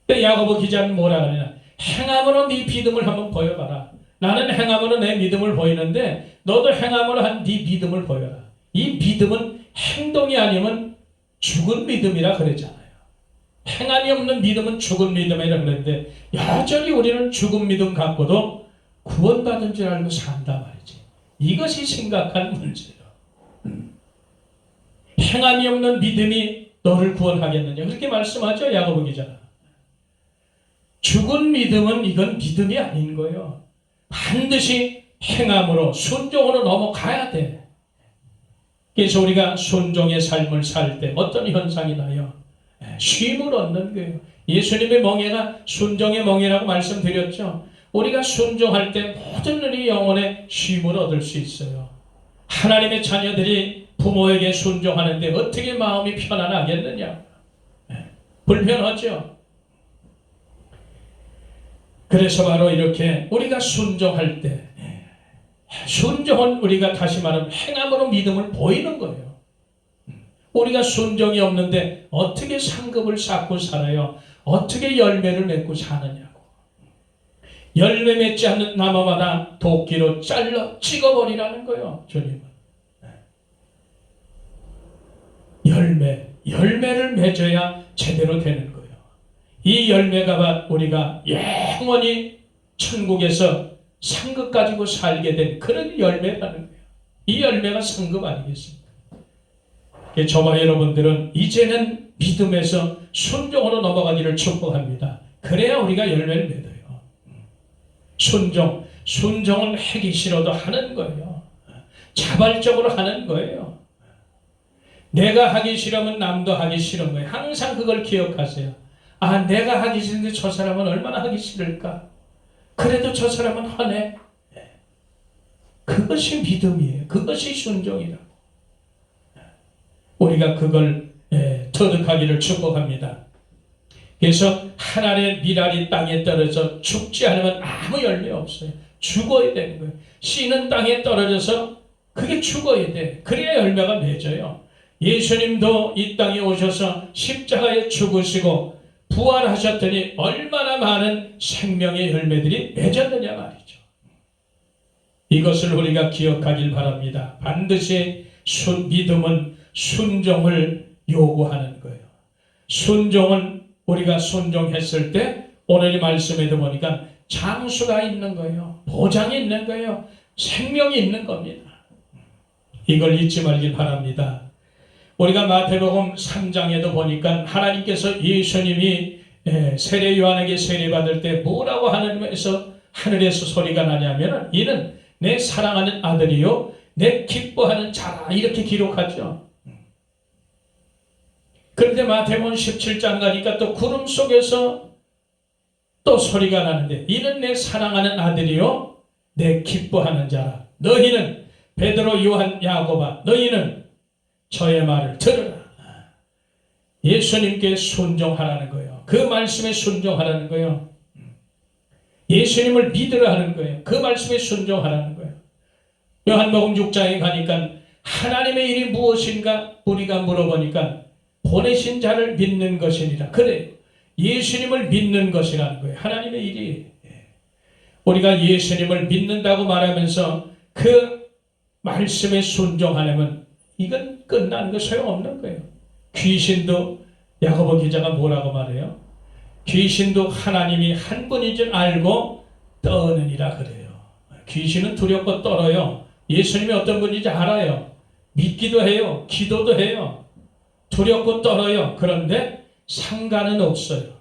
근데 야고보 기자는 뭐라 그러냐? 행함으로 네 믿음을 한번 보여봐라. 나는 행함으로 내 믿음을 보이는데 너도 행함으로 한 네 믿음을 보여라. 이 믿음은 행동이 아니면 죽은 믿음이라 그랬잖아요. 행함이 없는 믿음은 죽은 믿음이라 그랬는데 여전히 우리는 죽은 믿음 갖고도 구원받은 줄 알고 산다 말이지. 이것이 심각한 문제예요. 행함이 없는 믿음이 너를 구원하겠느냐 그렇게 말씀하죠. 야고보 기자는. 죽은 믿음은 이건 믿음이 아닌 거예요. 반드시 행함으로 순종으로 넘어가야 돼. 그래서 우리가 순종의 삶을 살 때 어떤 현상이 나요? 쉼을 얻는 거예요. 예수님의 멍에가 순종의 멍에라고 말씀드렸죠. 우리가 순종할 때 모든 우리 영혼의 쉼을 얻을 수 있어요. 하나님의 자녀들이 부모에게 순종하는데 어떻게 마음이 편안하겠느냐? 불편하죠. 그래서 바로 이렇게 우리가 순종할 때 순종은 우리가 다시 말하면 행함으로 믿음을 보이는 거예요. 우리가 순종이 없는데 어떻게 상급을 쌓고 살아요? 어떻게 열매를 맺고 사느냐고. 열매 맺지 않는 나무마다 도끼로 잘라 찍어버리라는 거예요. 주님은. 열매를 맺어야 제대로 되는 거예요. 이 열매가 우리가 영원히 천국에서 상급 가지고 살게 된 그런 열매라는 거예요. 이 열매가 상급 아니겠습니까? 저와 여러분들은 이제는 믿음에서 순종으로 넘어가기를 축복합니다. 그래야 우리가 열매를 맺어요. 순종은 하기 싫어도 하는 거예요. 자발적으로 하는 거예요. 내가 하기 싫으면 남도 하기 싫은 거예요. 항상 그걸 기억하세요. 아, 내가 하기 싫은데 저 사람은 얼마나 하기 싫을까? 그래도 저 사람은 하네. 그것이 믿음이에요. 그것이 순종이다. 우리가 그걸 터득하기를 축복합니다. 그래서 하나님의 밀알이 땅에 떨어져 죽지 않으면 아무 열매 없어요. 죽어야 되는 거예요. 씨는 땅에 떨어져서 그게 죽어야 돼. 그래야 열매가 맺어요. 예수님도 이 땅에 오셔서 십자가에 죽으시고 부활하셨더니 얼마나 많은 생명의 열매들이 맺었느냐 말이죠. 이것을 우리가 기억하길 바랍니다. 반드시 믿음은 순종을 요구하는 거예요. 순종은 우리가 순종했을 때 오늘 이 말씀에도 보니까 장수가 있는 거예요. 보장이 있는 거예요. 생명이 있는 겁니다. 이걸 잊지 말길 바랍니다. 우리가 마태복음 3장에도 보니까 하나님께서 예수님이 세례 요한에게 세례받을 때 뭐라고 하늘에서 소리가 나냐면 이는 내 사랑하는 아들이요 내 기뻐하는 자라 이렇게 기록하죠. 그런데 마태복음 17장 가니까 또 구름 속에서 또 소리가 나는데 이는 내 사랑하는 아들이요 내 기뻐하는 자라. 너희는 베드로 요한 야고보아 너희는 저의 말을 들으라. 예수님께 순종하라는 거예요. 그 말씀에 순종하라는 거예요. 예수님을 믿으라 하는 거예요. 그 말씀에 순종하라는 거예요. 요한복음 6장에 가니까 하나님의 일이 무엇인가 우리가 물어보니까 보내신 자를 믿는 것이니라. 그래, 예수님을 믿는 것이라는 거예요. 하나님의 일이. 우리가 예수님을 믿는다고 말하면서 그 말씀에 순종하려면 이건 끝나는 거 소용없는 거예요. 귀신도 야고보 기자가 뭐라고 말해요? 귀신도 하나님이 한 분인 줄 알고 떠느니라 그래요. 귀신은 두렵고 떨어요. 예수님이 어떤 분인지 알아요. 믿기도 해요. 기도도 해요. 두렵고 떨어요. 그런데 상관은 없어요.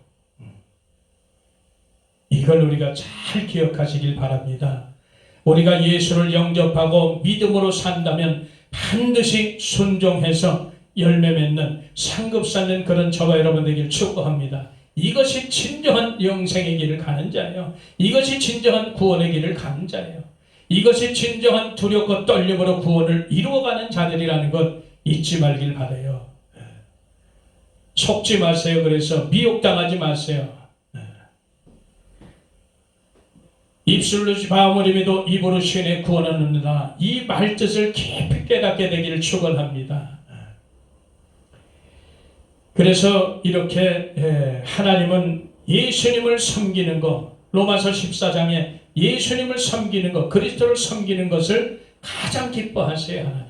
이걸 우리가 잘 기억하시길 바랍니다. 우리가 예수를 영접하고 믿음으로 산다면 반드시 순종해서 열매 맺는 상급 쌓는 그런 저와 여러분 되길 축복합니다. 이것이 진정한 영생의 길을 가는 자예요. 이것이 진정한 구원의 길을 가는 자예요. 이것이 진정한 두렵고 떨림으로 구원을 이루어가는 자들이라는 것 잊지 말길 바라요. 속지 마세요. 그래서 미혹당하지 마세요. 입술로 마음으로 입으로 시인해 구원을 얻느라 이 말뜻을 깊이 깨닫게 되기를 축원합니다. 그래서 이렇게 하나님은 예수님을 섬기는 것, 로마서 14장에 예수님을 섬기는 것, 그리스도를 섬기는 것을 가장 기뻐하세요. 하나님이.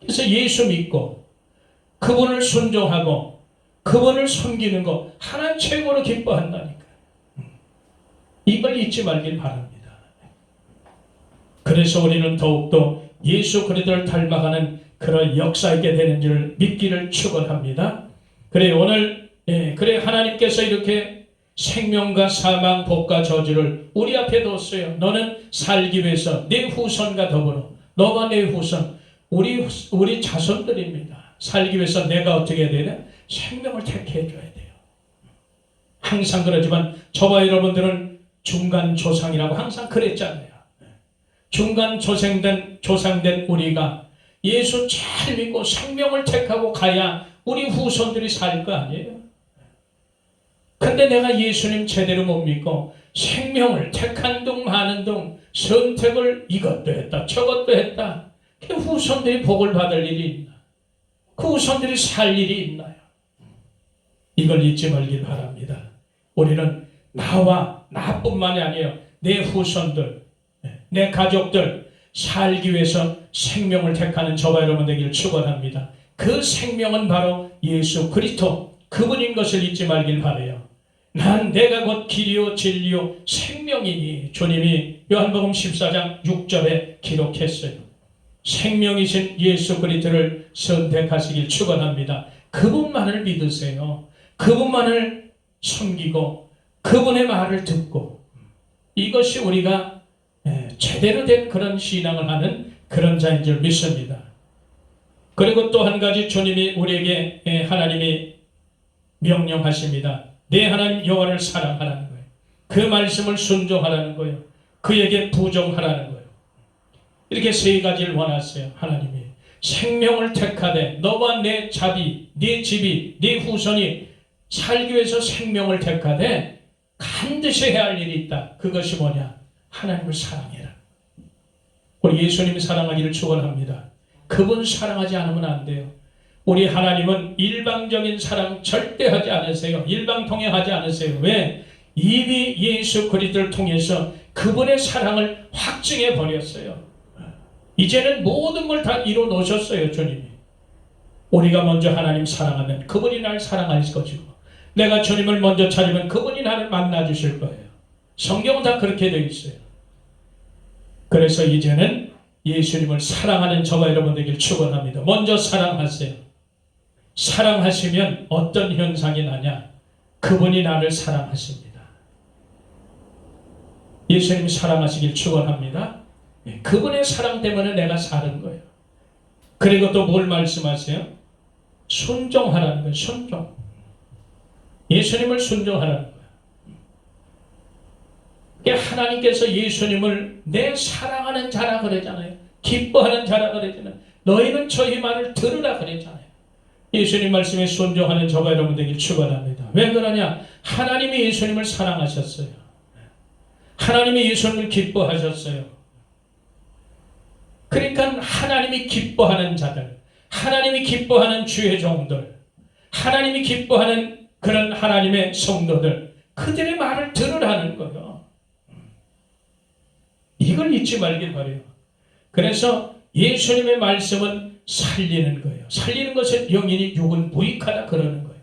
그래서 예수 믿고 그분을 순종하고 그분을 섬기는 것 하나님 최고로 기뻐한다니까. 이걸 잊지 말길 바랍니다. 그래서 우리는 더욱더 예수 그리스도를 닮아가는 그런 역사 있게 되는 줄 믿기를 축원합니다. 그래 오늘 그래 하나님께서 이렇게 생명과 사망, 복과 저주를 우리 앞에 뒀어요. 너는 살기 위해서 내 후손과 더불어 너와 내 후손 우리 자손들입니다. 살기 위해서 내가 어떻게 해야 되냐? 생명을 택해 줘야 돼요. 항상 그러지만 저와 여러분들은 중간 조상이라고 항상 그랬잖아요. 중간 조상된 우리가 예수 잘 믿고 생명을 택하고 가야 우리 후손들이 살 거 아니에요. 근데 내가 예수님 제대로 못 믿고 생명을 택한 둥 마는 둥 선택을 이것도 했다 저것도 했다. 그 후손들이 복을 받을 일이 있나? 그 후손들이 살 일이 있나요? 이걸 잊지 말길 바랍니다. 우리는 나뿐만이 아니에요. 내 후손들, 내 가족들 살기 위해서 생명을 택하는 저와 여러분 되기를 축원합니다. 그 생명은 바로 예수 그리스도 그분인 것을 잊지 말길 바라요. 내가 곧 길이요 진리요 생명이니 주님이 요한복음 14장 6절에 기록했어요. 생명이신 예수 그리스도를 선택하시길 축원합니다. 그분만을 믿으세요. 그분만을 섬기고 그분의 말을 듣고 이것이 우리가 제대로 된 그런 신앙을 하는 그런 자인 줄 믿습니다. 그리고 또 한 가지 주님이 우리에게 하나님이 명령하십니다. 내 하나님 여호와를 사랑하라는 거예요. 그 말씀을 순종하라는 거예요. 그에게 부정하라는 거예요. 이렇게 세 가지를 원하세요. 하나님이 생명을 택하되 너와 내 자비, 네 집이, 네 후손이 살기 위해서 생명을 택하되 반드시 해야 할 일이 있다. 그것이 뭐냐? 하나님을 사랑해라. 우리 예수님이 사랑하기를 축원합니다. 그분 사랑하지 않으면 안 돼요. 우리 하나님은 일방적인 사랑 절대 하지 않으세요. 일방통행하지 않으세요. 왜? 이미 예수 그리스도를 통해서 그분의 사랑을 확증해 버렸어요. 이제는 모든 걸 다 이뤄 놓으셨어요. 주님이. 우리가 먼저 하나님 사랑하면 그분이 날 사랑할 것이고, 내가 주님을 먼저 찾으면 그분이 나를 만나 주실 거예요. 성경은 다 그렇게 되어 있어요. 그래서 이제는 예수님을 사랑하는 저와 여러분 되길 축원합니다. 먼저 사랑하세요. 사랑하시면 어떤 현상이 나냐? 그분이 나를 사랑하십니다. 예수님 사랑하시길 축원합니다. 그분의 사랑 때문에 내가 사는 거예요. 그리고 또 뭘 말씀하세요? 순종하라는 거예요. 순종. 예수님을 순종하라는 거예요. 하나님께서 예수님을 내 사랑하는 자라 그러잖아요. 기뻐하는 자라 그러잖아요. 너희는 저희 말을 들으라 그랬잖아요. 예수님 말씀에 순종하는 저와 여러분 되길 축원합니다. 왜 그러냐? 하나님이 예수님을 사랑하셨어요. 하나님이 예수님을 기뻐하셨어요. 그러니까 하나님이 기뻐하는 자들, 하나님이 기뻐하는 주의 종들, 하나님이 기뻐하는 그런 하나님의 성도들, 그들의 말을 들으라는 거예요. 이걸 잊지 말길 바라요. 그래서 예수님의 말씀은 살리는 거예요. 살리는 것은 영인이 육은 무익하다 그러는 거예요.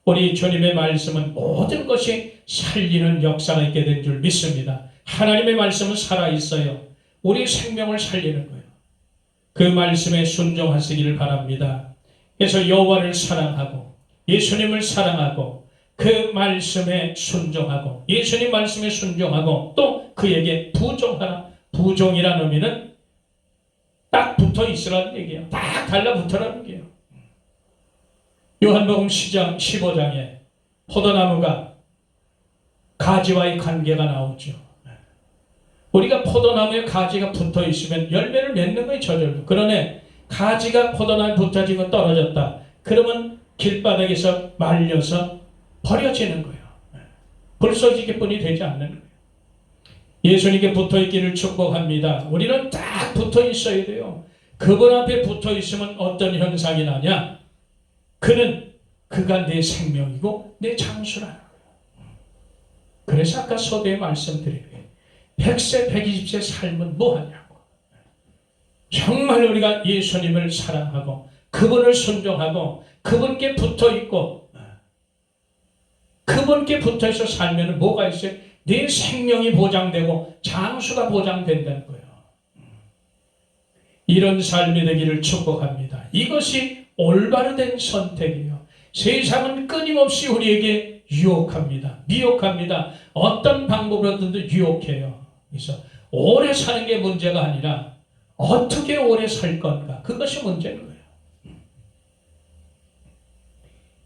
우리 주님의 말씀은 모든 것이 살리는 역사가 있게 된 줄 믿습니다. 하나님의 말씀은 살아있어요. 우리 생명을 살리는 거예요. 그 말씀에 순종하시기를 바랍니다. 그래서 여호와를 사랑하고 예수님을 사랑하고 그 말씀에 순종하고 예수님 말씀에 순종하고 또 그에게 부종하라. 부종이라는 의미는 딱 붙어 있으라는 얘기예요. 딱 달라붙으라는 얘기예요. 요한복음 10장 15장에 포도나무가 가지와의 관계가 나오죠. 우리가 포도나무에 가지가 붙어 있으면 열매를 맺는 거예요. 저절로. 그러네 가지가 포도나무에 붙어지고 떨어졌다. 그러면 길바닥에서 말려서 버려지는 거예요. 불쏘지기 뿐이 되지 않는 거예요. 예수님께 붙어 있기를 축복합니다. 우리는 딱 붙어 있어야 돼요. 그분 앞에 붙어 있으면 어떤 현상이 나냐? 그가 내 생명이고 내 장수라는 거예요. 그래서 아까 서두에 말씀드린 거예요. 100세, 120세 삶은 뭐하냐고. 정말 우리가 예수님을 사랑하고 그분을 순종하고 그분께 붙어있고 그분께 붙어있어 살면 뭐가 있어요? 내 생명이 보장되고 장수가 보장된다는 거예요. 이런 삶이 되기를 축복합니다. 이것이 올바로 된 선택이에요. 세상은 끊임없이 우리에게 유혹합니다. 미혹합니다. 어떤 방법으로든 유혹해요. 그래서 오래 사는 게 문제가 아니라 어떻게 오래 살 건가? 그것이 문제인 거예요.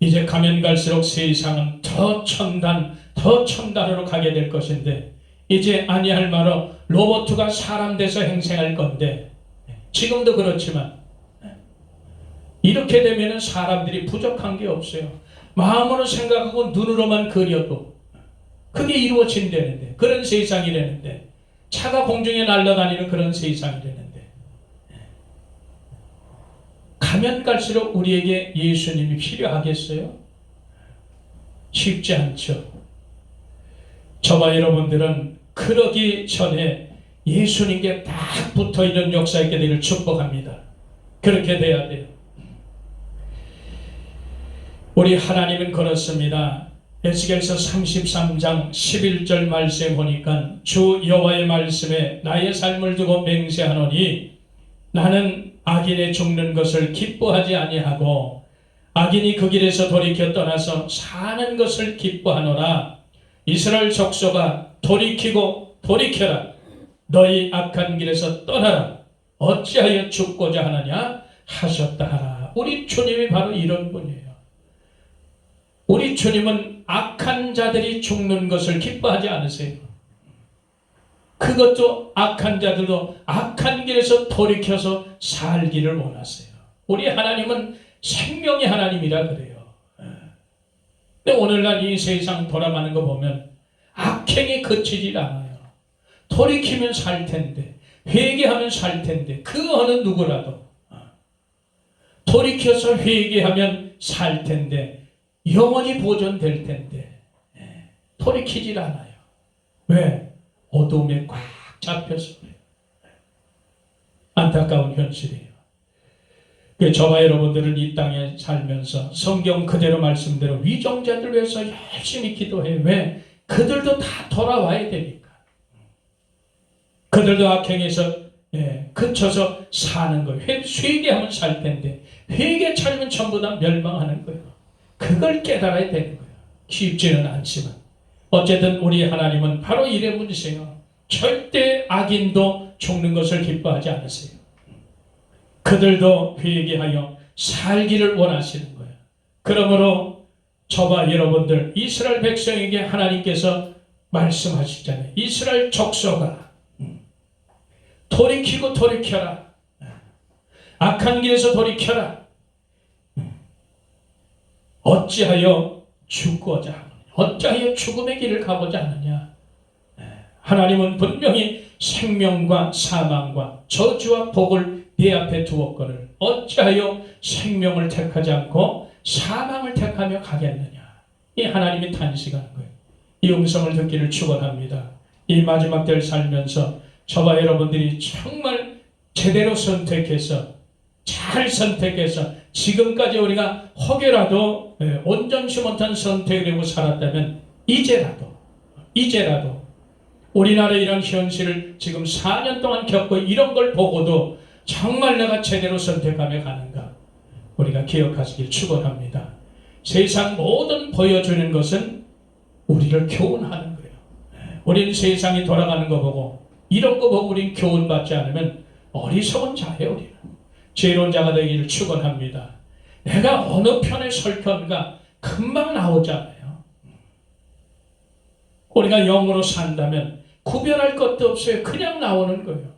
이제 가면 갈수록 세상은 더 첨단으로 가게 될 것인데 이제 아니할 말로 로봇가 사람 돼서 행생할 건데 지금도 그렇지만 이렇게 되면 사람들이 부족한 게 없어요. 마음으로 생각하고 눈으로만 그려도 그게 이루어진다는데 그런 세상이라는데 차가 공중에 날아다니는 그런 세상이라는데 가면 갈수록 우리에게 예수님이 필요하겠어요? 쉽지 않죠. 저와 여러분들은 그러기 전에 예수님께 딱 붙어있는 역사 있게 되기를 축복합니다. 그렇게 돼야 돼요. 우리 하나님은 그렇습니다. 에스겔서 33장 11절 말씀에 보니까 주 여호와의 말씀에 나의 삶을 두고 맹세하노니 나는 악인의 죽는 것을 기뻐하지 아니하고 악인이 그 길에서 돌이켜 떠나서 사는 것을 기뻐하노라. 이스라엘 족속아 돌이켜라. 너희 악한 길에서 떠나라. 어찌하여 죽고자 하느냐 하셨다 하라. 우리 주님이 바로 이런 분이에요. 우리 주님은 악한 자들이 죽는 것을 기뻐하지 않으세요. 그것도 악한 자들도 악한 길에서 돌이켜서 살기를 원하세요. 우리 하나님은 생명의 하나님이라 그래요. 근데 오늘날 이 세상 돌아가는 거 보면 악행이 그치질 않아요. 돌이키면 살 텐데, 회개하면 살 텐데, 그 어느 누구라도 돌이켜서 회개하면 살 텐데, 영원히 보존될 텐데 돌이키질 않아요. 왜? 어둠에 꽉 잡혀서 그래요. 안타까운 현실이에요. 저와 여러분들은 이 땅에 살면서 성경 그대로 말씀대로 위정자들 위해서 열심히 기도해요. 왜? 그들도 다 돌아와야 되니까. 그들도 악행에서 그쳐서 사는 거예요. 회개하면 살 텐데 회개 차리면 전부 다 멸망하는 거예요. 그걸 깨달아야 되는 거예요. 쉽지는 않지만 어쨌든 우리 하나님은 바로 이래 분이세요. 절대 악인도 죽는 것을 기뻐하지 않으세요. 그들도 회개하여 살기를 원하시는 거예요. 그러므로 저와 여러분들 이스라엘 백성에게 하나님께서 말씀하시잖아요. 이스라엘 족속아 돌이키고 돌이켜라. 악한 길에서 돌이켜라. 어찌하여 죽고자 하느냐? 어찌하여 죽음의 길을 가고자 하느냐? 하나님은 분명히 생명과 사망과 저주와 복을 네 앞에 두었거늘 어찌하여 생명을 택하지 않고 사망을 택하며 가겠느냐? 이 하나님이 탄식하는 거예요. 이 음성을 듣기를 축원합니다. 이 마지막 때를 살면서 저와 여러분들이 정말 제대로 선택해서 잘 선택해서 지금까지 우리가 혹여라도 온전치 못한 선택을 하고 살았다면 이제라도 우리나라의 이런 현실을 지금 4년 동안 겪고 이런 걸 보고도 정말 내가 제대로 선택하며 가는가 우리가 기억하시길 축원합니다. 세상 모든 보여주는 것은 우리를 교훈하는 거예요. 우리는 세상이 돌아가는 거 보고 이런 거 보고 우리는 교훈받지 않으면 어리석은 자예요. 우리는 죄로운 자가 되기를 축원합니다. 내가 어느 편에 설 건가 금방 나오잖아요. 우리가 영으로 산다면 구별할 것도 없어요. 그냥 나오는 거예요.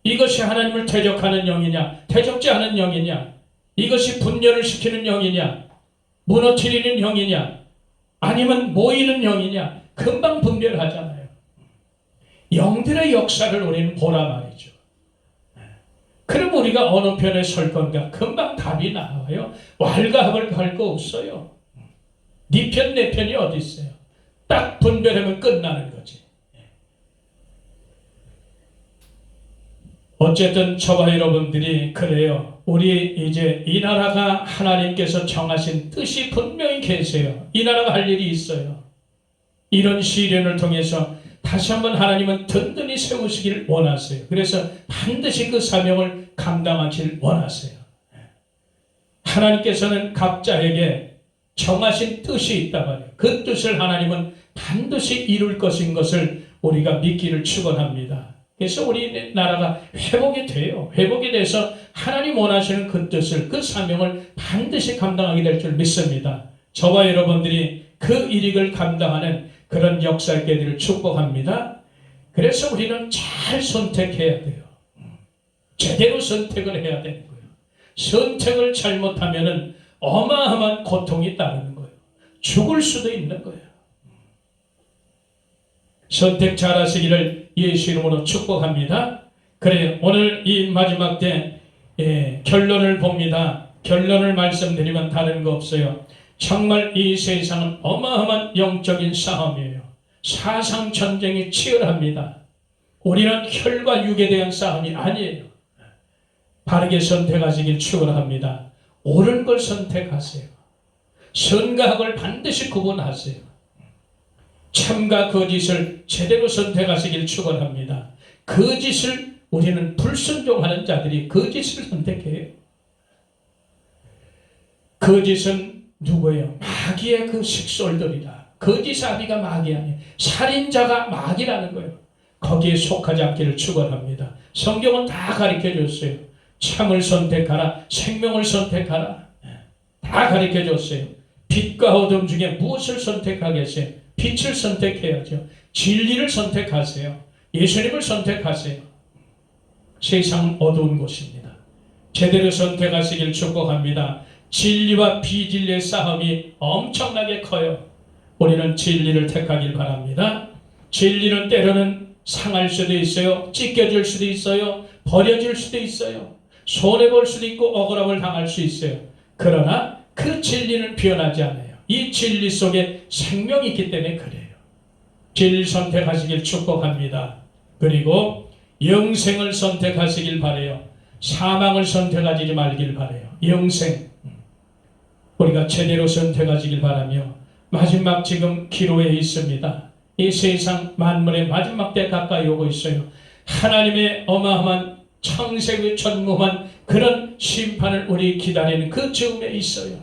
이것이 하나님을 대적하는 영이냐 대적지 않은 영이냐, 이것이 분열을 시키는 영이냐 무너뜨리는 영이냐 아니면 모이는 영이냐 금방 분별하잖아요. 영들의 역사를 우리는 보라 말이죠. 그럼 우리가 어느 편에 설 건가 금방 답이 나와요. 왈가합을 갈 거 없어요. 네 편 내 편이 어디 있어요. 딱 분별하면 끝나는 거지. 어쨌든 저와 여러분들이 그래요. 우리 이제 이 나라가 하나님께서 정하신 뜻이 분명히 계세요. 이 나라가 할 일이 있어요. 이런 시련을 통해서 다시 한번 하나님은 든든히 세우시기를 원하세요. 그래서 반드시 그 사명을 감당하길 원하세요. 하나님께서는 각자에게 정하신 뜻이 있단 말이에요. 그 뜻을 하나님은 반드시 이룰 것인 것을 우리가 믿기를 축원합니다. 그래서 우리나라가 회복이 돼요. 회복이 돼서 하나님 원하시는 그 뜻을, 그 사명을 반드시 감당하게 될 줄 믿습니다. 저와 여러분들이 그 일익을 감당하는 그런 역사의 때들을 축복합니다. 그래서 우리는 잘 선택해야 돼요. 제대로 선택을 해야 되는 거예요. 선택을 잘못하면 어마어마한 고통이 따르는 거예요. 죽을 수도 있는 거예요. 선택 잘하시기를 예수 이름으로 축복합니다. 그래요. 오늘 이 마지막 때 결론을 봅니다. 결론을 말씀드리면 다른 거 없어요. 정말 이 세상은 어마어마한 영적인 싸움이에요. 사상 전쟁이 치열합니다. 우리는 혈과 육에 대한 싸움이 아니에요. 바르게 선택하시길 축원합니다. 옳은 걸 선택하세요. 선과 악을 반드시 구분하세요. 참과 거짓을 제대로 선택하시길 축원합니다. 거짓을 우리는 불순종하는 자들이 거짓을 선택해요. 거짓은 누구예요? 마귀의 그 식솔들이다. 거짓 아비가 마귀 아니에요. 살인자가 마귀라는 거예요. 거기에 속하지 않기를 축원합니다. 성경은 다 가르쳐 줬어요. 참을 선택하라, 생명을 선택하라. 다 가르쳐 줬어요. 빛과 어둠 중에 무엇을 선택하겠어요? 빛을 선택해야죠. 진리를 선택하세요. 예수님을 선택하세요. 세상은 어두운 곳입니다. 제대로 선택하시길 축복합니다. 진리와 비진리의 싸움이 엄청나게 커요. 우리는 진리를 택하길 바랍니다. 진리는 때로는 상할 수도 있어요. 찢겨질 수도 있어요. 버려질 수도 있어요. 손해볼 수도 있고 억울함을 당할 수 있어요. 그러나 그 진리는 변하지 않아요. 이 진리 속에 생명이 있기 때문에 그래요. 진리 선택하시길 축복합니다. 그리고 영생을 선택하시길 바라요. 사망을 선택하지 말길 바라요. 영생 우리가 제대로 선택하시길 바라며 마지막 지금 기로에 있습니다. 이 세상 만물의 마지막 때 가까이 오고 있어요. 하나님의 어마어마한 창세기 전무한 그런 심판을 우리 기다리는 그 즈음에 있어요.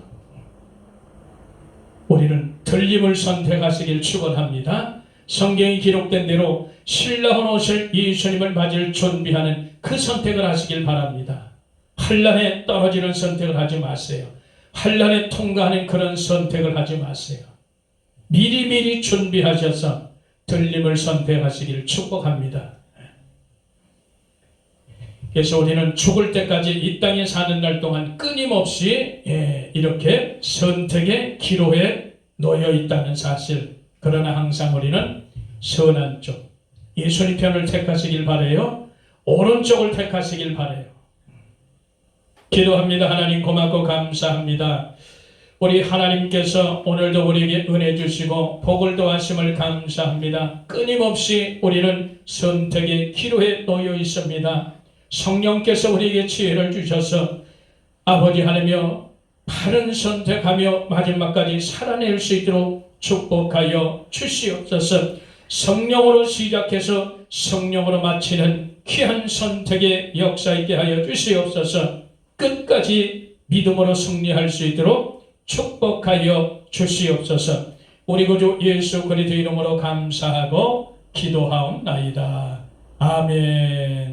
우리는 들림을 선택하시길 축원합니다. 성경이 기록된 대로 신라온 옷을 예수님을 맞을 준비하는 그 선택을 하시길 바랍니다. 환난에 떨어지는 선택을 하지 마세요. 환난에 통과하는 그런 선택을 하지 마세요. 미리미리 준비하셔서 들림을 선택하시길 축복합니다. 그래서 우리는 죽을 때까지 이 땅에 사는 날 동안 끊임없이 이렇게 선택의 기로에 놓여 있다는 사실. 그러나 항상 우리는 선한 쪽, 예수님 편을 택하시길 바라요. 오른쪽을 택하시길 바라요. 기도합니다. 하나님 고맙고 감사합니다. 우리 하나님께서 오늘도 우리에게 은혜 주시고 복을 더하심을 감사합니다. 끊임없이 우리는 선택의 기로에 놓여 있습니다. 성령께서 우리에게 지혜를 주셔서 아버지 하나며 바른 선택하며 마지막까지 살아낼 수 있도록 축복하여 주시옵소서. 성령으로 시작해서 성령으로 마치는 귀한 선택의 역사 있게 하여 주시옵소서. 끝까지 믿음으로 승리할 수 있도록 축복하여 주시옵소서. 우리 구주 예수 그리스도 이름으로 감사하고 기도하옵나이다. 아멘.